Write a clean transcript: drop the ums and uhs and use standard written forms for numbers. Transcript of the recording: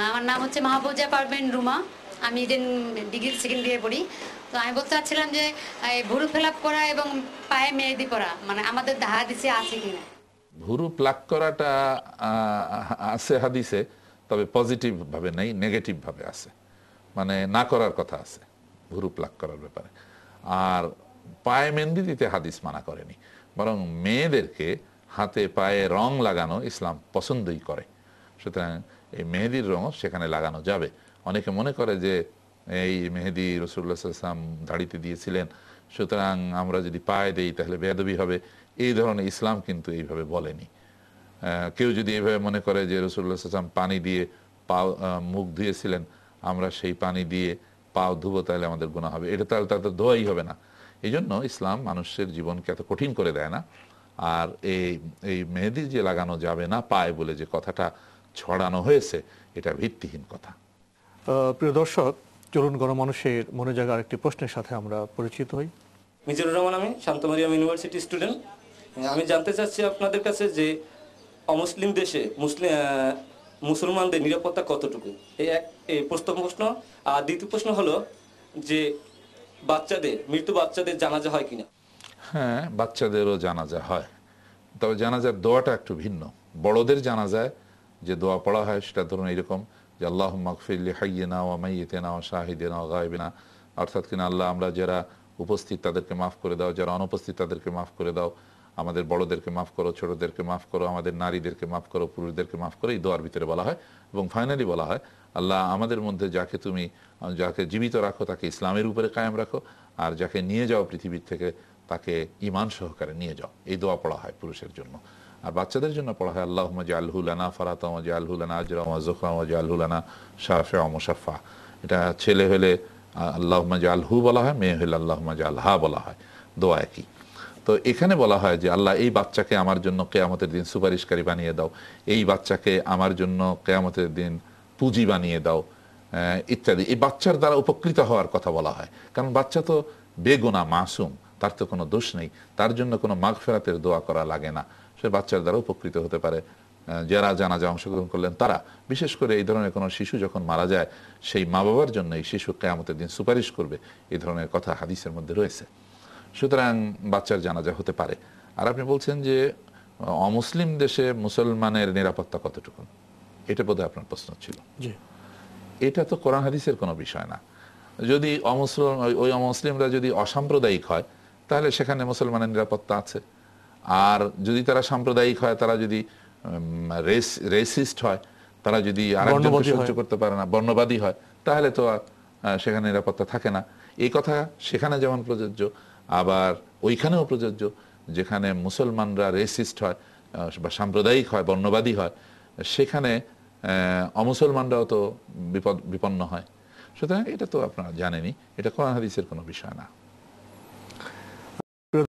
আমার নাম হচ্ছে মাহফুজা পারভীন রুমা। আমি ইডেন ডিগ্রি সেকেন্ড ইয়ারে পড়ি। তো আমি বলতে চাচ্ছিলাম যে এই ভুরু ফিল আপ করা এবং পায়ে মেহেদি পরা মানে আমাদের হাদিসে আছে কিনা। ভুরু প্লাক করাটা আছে হাদিসে, তবে পজিটিভ ভাবে নেই, নেগেটিভ ভাবে আছে। মানে না করার কথা আছে ভুরু প্লাক করার ব্যাপারে। আর পায়ে মেহেদি দিতে হাদিস মানা করেনি, বরং মেয়েদেরকে হাতে পায়ে রং লাগানো ইসলাম পছন্দই করে। সুতরাং এই মেহেদির রঙও সেখানে লাগানো যাবে। অনেকে মনে করে যে এই মেহেদি রাসূলুল্লাহ সাল্লাল্লাহু আলাইহি ওয়াসাল্লাম দাড়িতে দিয়েছিলেন, সুতরাং আমরা যদি পায়ে দেই তাহলে বেয়াদবি হবে। এই ধরনের ইসলাম কিন্তু এইভাবে বলেনি। কেউ যদি এইভাবে মনে করে যে রাসূলুল্লাহ সাল্লাল্লাহু আলাইহি ওয়াসাল্লাম পানি দিয়ে পা মুখ ধুয়েছিলেন, আমরা সেই পানি দিয়ে পাও ধুবো, তাহলে আমাদের গুনাহ হবে, এটা তাহলে তাদের ধোয়াই হবে না। এই জন্য ইসলাম মানুষের জীবনকে এত কঠিন করে দেয় না। আর এই মেহেদি যে লাগানো যাবে না পায়ে বলে যে কথাটা ছড়ানো হয়েছে, এটা ভিত্তিহীন কথা। প্রিয় দর্শক, চলুন গণমানুষের মনে জায়গা আরেকটি প্রশ্নের সাথে আমরা পরিচিত হই। মিজানুর রহমান, আমি শান্তমারিয়াম ইউনিভার্সিটি স্টুডেন্ট। আমি জানতে চাচ্ছি আপনাদের কাছে যে অমুসলিম দেশে মুসলমানদের নিরাপত্তা কতটুকু, এই প্রথম প্রশ্ন। আর দ্বিতীয় প্রশ্ন হলো যে মৃত বাচ্চাদের জানাজা হয় কিনা। হ্যাঁ, বাচ্চাদেরও জানাজা হয়, তবে জানাজার দোয়াটা একটু ভিন্ন। বড়দের জানাজায় যে দোয়া পড়া হয় সেটা ধরুন এইরকম যে আল্লাহুম্মা গফির লি হাইয়িনা ওয়া মাইয়িতিনা ওয়া শাহিদিনা ওয়া গায়বিনা, অর্থাৎ কিনা আল্লাহ আমরা যারা উপস্থিত তাদেরকে মাফ করে দাও, যারা অনুপস্থিত তাদেরকে মাফ করে দাও, আমাদের বড়দেরকে মাফ করো, ছোটদেরকে মাফ করো, আমাদের নারীদেরকে মাফ করো, পুরুষদেরকে মাফ করো। এই দোয়ার ভিতরে বলা হয়। এবং ফাইনালি বলা হয়, আল্লাহ আমাদের মধ্যে যাকে জীবিত রাখো তাকে ইসলামের উপরে কায়েম রাখো, আর যাকে নিয়ে যাও পৃথিবীর থেকে তাকে ঈমান সহকারে নিয়ে যাও। এই দোয়া পড়া হয় পুরুষের জন্য। আর বাচ্চাদের জন্য পড়া হয় আল্লাহুম্মা জাআলহু লানা ফারাতাম ওয়া জাআলহু লানা আজরাম ওয়া যুখরাম ওয়া জাআলহু লানা শাফিআ ওয়া মুশাফফা। এটা ছেলে হলে আল্লাহুম্মা জাআলহু বলা হয়, মেয়ে হলে আল্লাহুম্মা জাআলহা বলা হয়, দোয়া একই। তো এখানে বলা হয় যে আল্লাহ এই বাচ্চাকে আমার জন্য কিয়ামতের দিন সুপারিশকারী বানিয়ে দাও, এই বাচ্চাকে আমার জন্য কিয়ামতের দিন পুঁজি বানিয়ে দাও, ইত্যাদি। এই বাচ্চার দ্বারা উপকৃত হওয়ার কথা বলা হয়, কারণ বাচ্চা তো বেগুনাহ, মাসুম, তার তো কোনো দোষ নেই, তার জন্য কোনো মাগফিরাতের দোয়া করা লাগে না। সে বাচ্চার দ্বারা উপকৃত হতে পারে। যারা জানাজা অংশগ্রহণ করলেন তারা, বিশেষ করে এই ধরনের কোনো শিশু যখন মারা যায়, সেই মা বাবার জন্য এই শিশু কিয়ামতের দিন সুপারিশ করবে, এই ধরনের কথা হাদিসের মধ্যে রয়েছে। সুতরাং বাচ্চার জানাজা হতে পারে। আর আপনি বলছেন যে অমুসলিম দেশে মুসলমানের নিরাপত্তা কতটুকু, এটা বোধহয় আপনার প্রশ্ন ছিল। এটা তো কোরআন হাদিসের কোনো বিষয় না। যদি ওই অমুসলিমরা যদি অসাম্প্রদায়িক হয়, তাহলে সেখানে মুসলমানের নিরাপত্তা আছে। আর যদি তারা সাম্প্রদায়িক হয়, তারা যদি রেসিস্ট হয়, তারা যদি আরেকজনকে সহ্য করতে পারে না, বর্ণবাদী হয়, তাহলে তো সেখানে নিরাপত্তা থাকে না। এই কথা সেখানে যেমন প্রযোজ্য, আবার ওইখানেও প্রযোজ্য। যেখানে মুসলমানরা রেসিস্ট হয় বা সাম্প্রদায়িক হয়, বর্ণবাদী হয়, সেখানে অমুসলমানরাও তো বিপন্ন হয়। সুতরাং এটা তো আপনারা জানেনই, এটা কোরআন হাদিসের কোনো বিষয় না।